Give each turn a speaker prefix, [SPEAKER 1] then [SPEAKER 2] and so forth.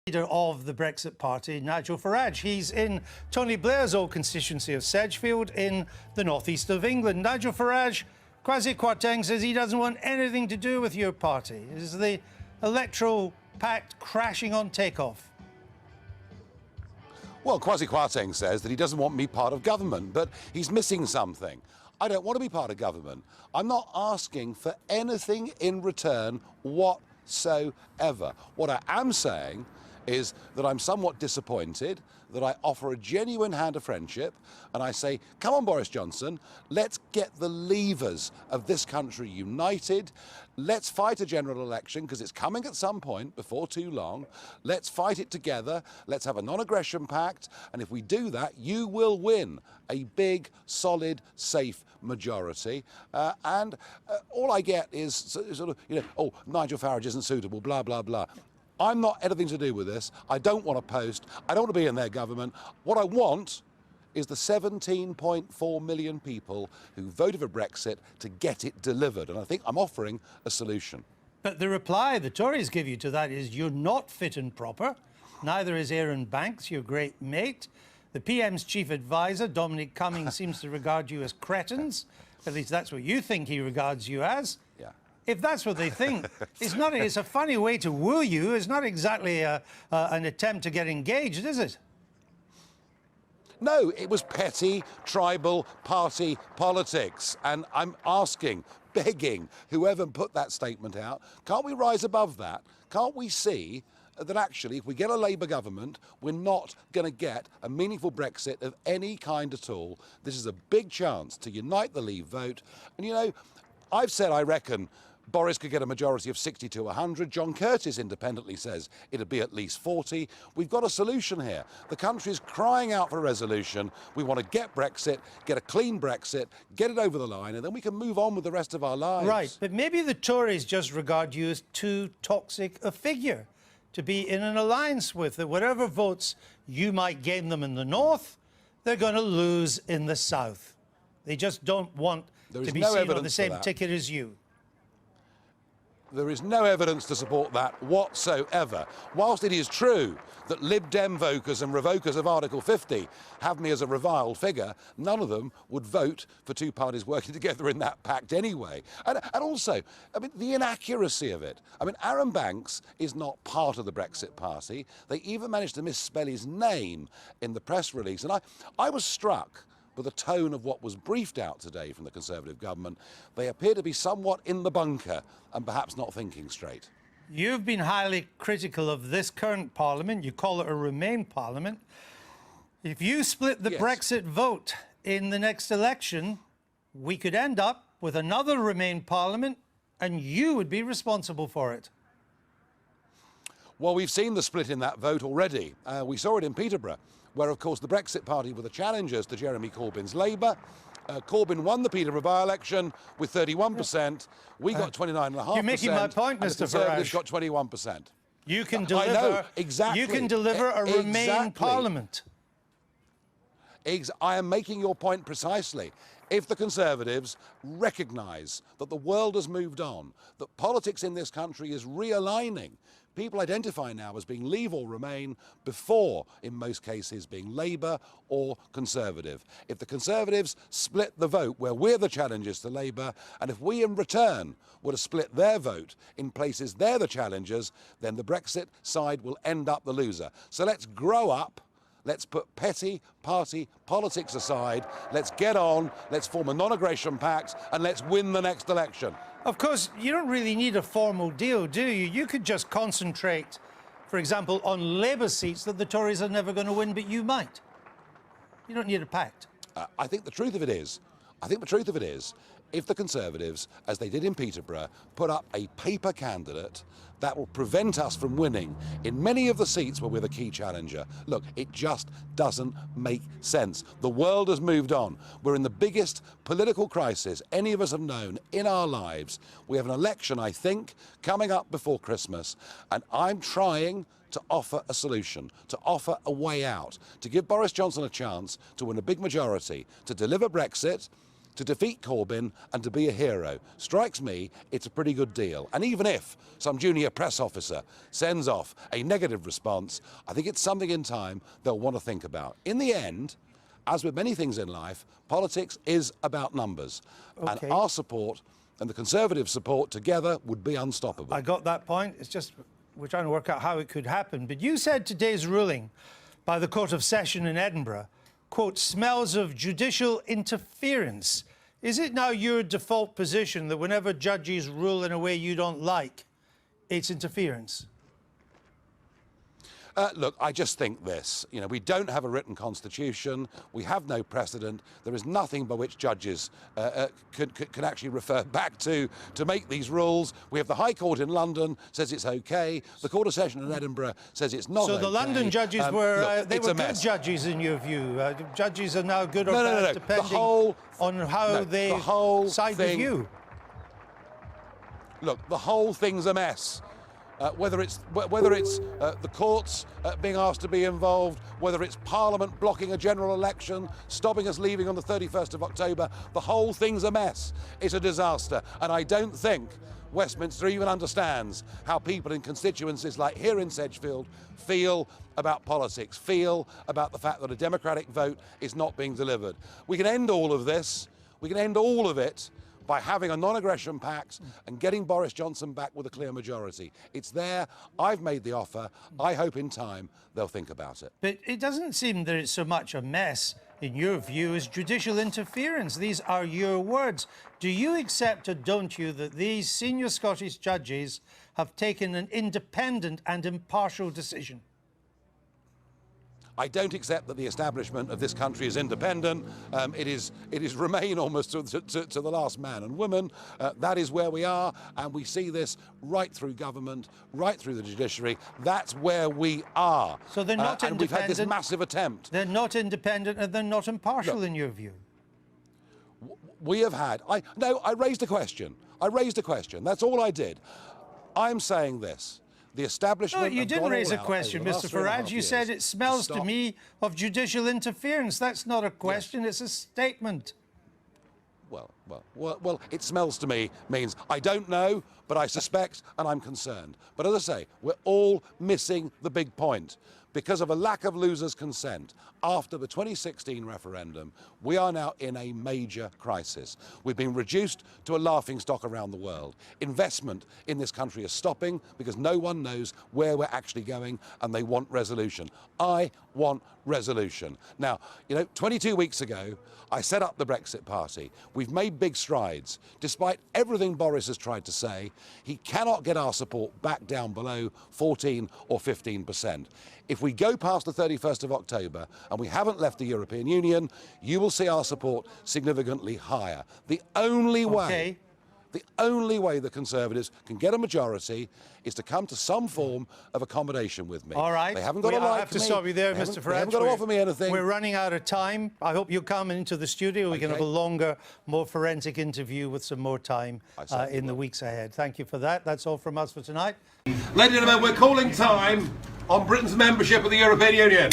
[SPEAKER 1] Leader of the Brexit Party, Nigel Farage. He's in Tony Blair's old constituency of Sedgefield in the northeast of England. Nigel Farage, Kwasi Kwarteng says he doesn't want anything to do with your party. Is the electoral pact crashing on takeoff?
[SPEAKER 2] Well, Kwasi Kwarteng says that he doesn't want me part of government, but he's missing something. I don't want to be part of government. I'm not asking for anything in return whatsoever. What I am saying is that I'm somewhat disappointed that I offer a genuine hand of friendship and I say, come on, Boris Johnson, let's get the levers of this country united. Let's fight a general election because it's coming at some point before too long. Let's fight it together. Let's have a non-aggression pact. And if we do that, you will win a big, solid, safe majority. All I get is sort of, oh, Nigel Farage isn't suitable, blah, blah, blah. I'm not anything to do with this. I don't want to post. I don't want to be in their government. What I want is the 17.4 million people who voted for Brexit to get it delivered. And I think I'm offering a solution.
[SPEAKER 1] But the reply the Tories give you to that is you're not fit and proper. Neither is Aaron Banks, your great mate. The PM's chief advisor, Dominic Cummings, seems to regard you as cretins. At least that's what you think he regards you as.
[SPEAKER 2] Yeah.
[SPEAKER 1] If that's what they think, it's a funny way to woo you. It's not exactly an attempt to get engaged, is it?
[SPEAKER 2] No, it was petty, tribal, party politics. And I'm asking, begging, whoever put that statement out, can't we rise above that? Can't we see that actually, if we get a Labour government, we're not going to get a meaningful Brexit of any kind at all? This is a big chance to unite the Leave vote. And, I've said I reckon Boris could get a majority of 60 to 100. John Curtis independently says it'd be at least 40. We've got a solution here. The country's crying out for a resolution. We want to get Brexit, get a clean Brexit, get it over the line, and then we can move on with the rest of our lives.
[SPEAKER 1] Right, but maybe the Tories just regard you as too toxic a figure to be in an alliance with. That whatever votes you might gain them in the north, they're going to lose in the south. They just don't want to be seen on the same ticket as you.
[SPEAKER 2] There is no evidence to support that whatsoever. Whilst it is true that Lib Dem voters and revokers of Article 50 have me as a reviled figure, none of them would vote for two parties working together in that pact anyway. And also, the inaccuracy of it. Aaron Banks is not part of the Brexit Party. They even managed to misspell his name in the press release. And I was struck with the tone of what was briefed out today from the Conservative government. They appear to be somewhat in the bunker and perhaps not thinking straight.
[SPEAKER 1] You've been highly critical of this current Parliament. You call it a Remain Parliament. If you split the Brexit vote in the next election, we could end up with another Remain Parliament and you would be responsible for it.
[SPEAKER 2] Well, we've seen the split in that vote already. We saw it in Peterborough, where, of course, the Brexit Party were the challengers to Jeremy Corbyn's Labour. Corbyn won the Peterborough by-election with 31%. We got 29.5%.
[SPEAKER 1] You're making my point, Mr. Farage.
[SPEAKER 2] The Conservatives got 21%.
[SPEAKER 1] You can deliver.
[SPEAKER 2] I know, exactly.
[SPEAKER 1] You can deliver a Remain Parliament.
[SPEAKER 2] I am making your point precisely. If the Conservatives recognise that the world has moved on, that politics in this country is realigning, people identify now as being Leave or Remain before, in most cases, being Labour or Conservative. If the Conservatives split the vote where we're the challengers to Labour, and if we in return were to split their vote in places they're the challengers, then the Brexit side will end up the loser. So let's grow up. Let's put petty party politics aside. Let's get on. Let's form a non-aggression pact and let's win the next election.
[SPEAKER 1] Of course, you don't really need a formal deal, do you? You could just concentrate, for example, on Labour seats that the Tories are never going to win, but you might. You don't need a pact.
[SPEAKER 2] I think the truth of it is, if the Conservatives, as they did in Peterborough, put up a paper candidate that will prevent us from winning in many of the seats where we're the key challenger. Look, it just doesn't make sense. The world has moved on. We're in the biggest political crisis any of us have known in our lives. We have an election, I think, coming up before Christmas, and I'm trying to offer a solution, to offer a way out, to give Boris Johnson a chance to win a big majority, to deliver Brexit, to defeat Corbyn and to be a hero. Strikes me it's a pretty good deal. And even if some junior press officer sends off a negative response, I think it's something in time they'll want to think about. In the end, as with many things in life, politics is about numbers.
[SPEAKER 1] Okay.
[SPEAKER 2] And our support and the Conservative support together would be unstoppable.
[SPEAKER 1] I got that point. It's just we're trying to work out how it could happen. But you said today's ruling by the Court of Session in Edinburgh, quote, smells of judicial interference. Is it now your default position that whenever judges rule in a way you don't like, it's interference?
[SPEAKER 2] Look, I just think this. You know, we don't have a written constitution. We have no precedent. There is nothing by which judges can actually refer back to make these rules. We have the High Court in London says it's okay. The Court of Session in Edinburgh says it's not okay.
[SPEAKER 1] So the London judges were
[SPEAKER 2] look,
[SPEAKER 1] they were good
[SPEAKER 2] mess.
[SPEAKER 1] Judges in your view. Judges are now good or
[SPEAKER 2] No,
[SPEAKER 1] bad depending on how they side with you.
[SPEAKER 2] Look, the whole thing's a mess. Whether it's the courts being asked to be involved, whether it's Parliament blocking a general election, stopping us leaving on the 31st of October, the whole thing's a mess. It's a disaster. And I don't think Westminster even understands how people in constituencies like here in Sedgefield feel about politics, feel about the fact that a democratic vote is not being delivered. We can end all of this, we can end all of it by having a non-aggression pact and getting Boris Johnson back with a clear majority. It's there. I've made the offer. I hope in time they'll think about it.
[SPEAKER 1] But it doesn't seem that it's so much a mess, in your view, as judicial interference. These are your words. Do you accept or don't you that these senior Scottish judges have taken an independent and impartial decision?
[SPEAKER 2] I don't accept that the establishment of this country is independent. It is remain almost to the last man and woman. That is where we are, and we see this right through government, right through the judiciary. That's where we are.
[SPEAKER 1] So they're not independent.
[SPEAKER 2] And we've had this massive attempt.
[SPEAKER 1] They're not independent and they're not impartial. Look, in your view?
[SPEAKER 2] We have had... I raised a question. I raised a question. That's all I did. I'm saying this. The establishment...
[SPEAKER 1] No, you didn't raise a question, Mr. Farage. You said it smells to me of judicial interference. That's not a question, yes. It's a statement.
[SPEAKER 2] Well, it smells to me means I don't know, but I suspect and I'm concerned. But as I say, we're all missing the big point. Because of a lack of losers' consent after the 2016 referendum, we are now in a major crisis. We've been reduced to a laughingstock around the world. Investment in this country is stopping because no one knows where we're actually going, and they want resolution. I want resolution. Now, 22 weeks ago, I set up the Brexit Party. We've made big strides. Despite everything Boris has tried to say, he cannot get our support back down below 14 or 15%. If we go past the 31st of October and we haven't left the European Union, you will see our support significantly higher. The only way the Conservatives can get a majority is to come to some form of accommodation with me.
[SPEAKER 1] All right.
[SPEAKER 2] They haven't got to like me.
[SPEAKER 1] I have to stop you there, Mr. Farage.
[SPEAKER 2] They haven't got to offer me anything.
[SPEAKER 1] We're running out of time. I hope you'll come into the studio. We can have a longer, more forensic interview with some more time in the weeks ahead. Thank you for that. That's all from us for tonight.
[SPEAKER 3] Ladies and gentlemen, we're calling time on Britain's membership of the European Union.